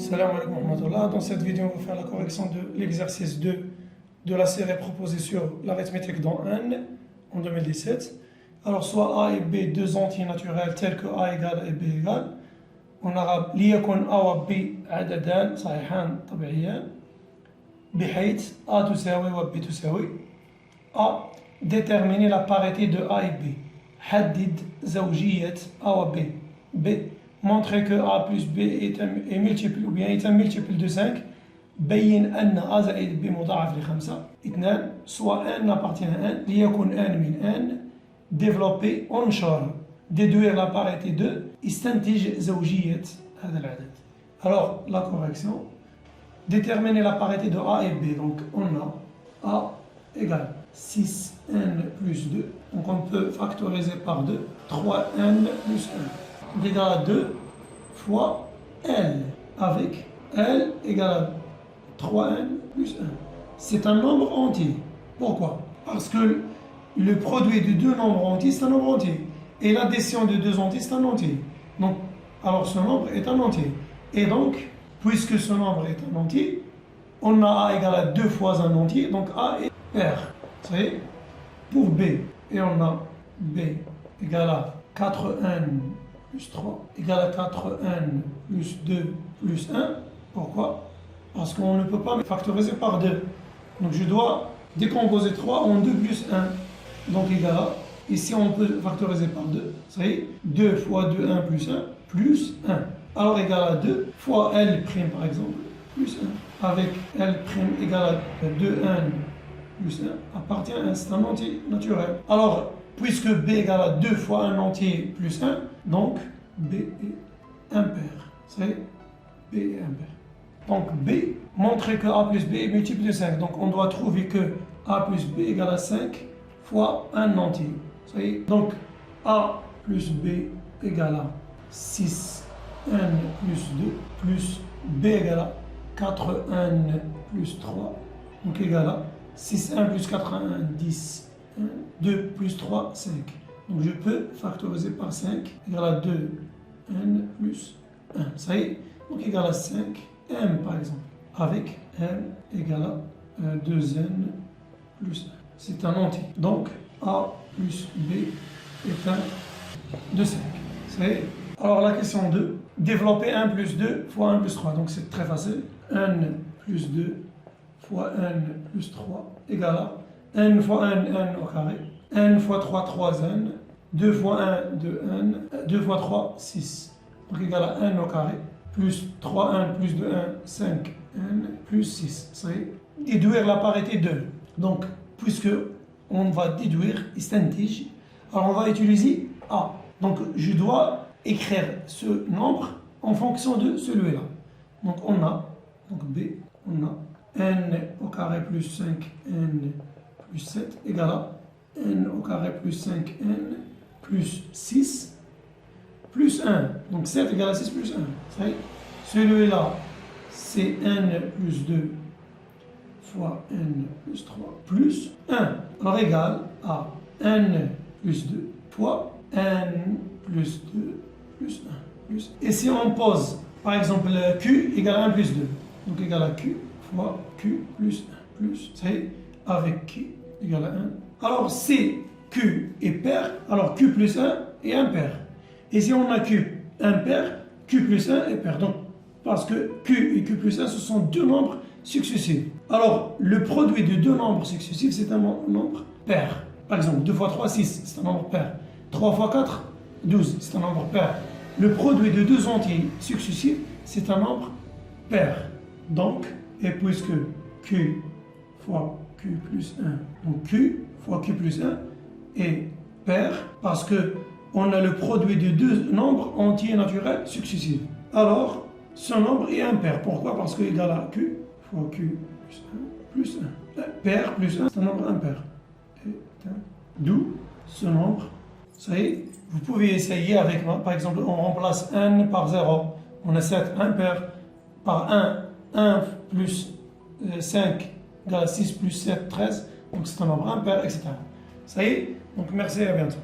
Salam alaikum wa rahmatullah. Dans cette vidéo, on va faire la correction de l'exercice 2 de la série proposée sur l'arithmétique dans N en 2017. Alors, soit A et B, deux entiers naturels tels que A égale et B égale. En arabe, ليكن A و B عددان صحيحان طبيعيان بحيث A تساوي و B تساوي. A. Déterminer la parité de A et B. حدد زوجية A و B. B. Montrer que A plus B est multiple ou bien est un multiple de 5. بين أن A زائد B مضاعف لخمسة. اثنان. Soit N appartient à N. ليكن N من N. Développer انشر. Déduire la parité de. استنتج زوجية هذا العدد. Alors la correction. Déterminer la parité de A et B. Donc on a A égale 6N plus 2. Donc on peut factoriser par 2. 3N plus 1. Égale à 2 fois L, avec L égale à 3N plus 1. C'est un nombre entier. Pourquoi? Parce que le produit de deux nombres entiers, c'est un nombre entier. Et l'addition de deux entiers, c'est un entier. Donc, alors ce nombre est un entier. Et donc, puisque ce nombre est un entier, on a A égale à 2 fois un entier, donc A est pair. Vous savez, pour B, et on a B égale à 4N plus 3 égale à 4N plus 2 plus 1. Pourquoi? Parce qu'on ne peut pas factoriser par 2. Donc je dois décomposer 3 en 2 plus 1. Donc égal à, ici on peut factoriser par 2. Ça y est, 2 fois 2, 1 plus 1 plus 1. Alors égal à 2 fois L' par exemple, plus 1. Avec L' égale à 2N plus 1 appartient à un entier naturel. Alors, puisque B égale à 2 fois un entier plus 1, donc B est impair. C'est B est impair. Donc B, montrer que A plus B est multiple de 5. Donc on doit trouver que A plus B égale à 5 fois un entier. Donc A plus B égale à 6N plus 2 plus B égale à 4N plus 3. Donc égale à 6N plus 4N, 10. 2 plus 3, 5. Donc je peux factoriser par 5 égale à 2n plus 1. Ça y est, donc égale à 5m par exemple. Avec m égale à 2n plus 1. C'est un entier. Donc A plus B est un de 5. Ça y est. Alors la question 2. Développer 1 plus 2 fois 1 plus 3. Donc c'est très facile. n plus 2 fois n plus 3 égale à n fois n, n au carré, n fois 3, 3n, 2 fois 1, 2n, 2 fois 3, 6. Donc égal à n au carré, plus 3n plus 2n, 5n, plus 6. Ça y est, déduire la parité 2. Donc, puisque on va déduire استنتج, alors on va utiliser A. Donc je dois écrire ce nombre en fonction de celui-là. Donc on a, donc B, on a n au carré plus 5n plus 7 égale à n au carré plus 5n plus 6 plus 1. Donc 7 égale à 6 plus 1. Celui-là, c'est n plus 2 fois n plus 3 plus 1. Alors égal à n plus 2 fois n plus 2 plus 1. Plus. Et si on pose, par exemple, q égale à 1 plus 2. Donc égal à q fois q plus 1 plus, ça y est, avec q égale à 1. Alors si q est pair, alors q plus 1 est impair. Et si on a q impair, q plus 1 est pair. Donc, parce que q et q plus 1, ce sont deux nombres successifs. Alors, le produit de deux nombres successifs, c'est un nombre pair. Par exemple, 2 fois 3, 6, c'est un nombre pair. 3 fois 4, 12, c'est un nombre pair. Le produit de deux entiers successifs, c'est un nombre pair. Donc, et puisque q fois q plus 1, donc q fois q plus 1 est pair parce que on a le produit de deux nombres entiers naturels successifs. Alors, ce nombre est impair. Pourquoi? Parce que égal à q fois q plus 1 Pair plus 1, c'est un nombre impair. D'où ce nombre. Ça y est, vous pouvez essayer avec moi. Par exemple, on remplace n par 0. On a 7 impair par 1. 1 plus 5 égale à 6 plus 7, 13. Donc c'est un nombre impair, etc. Ça y est, donc merci et à bientôt.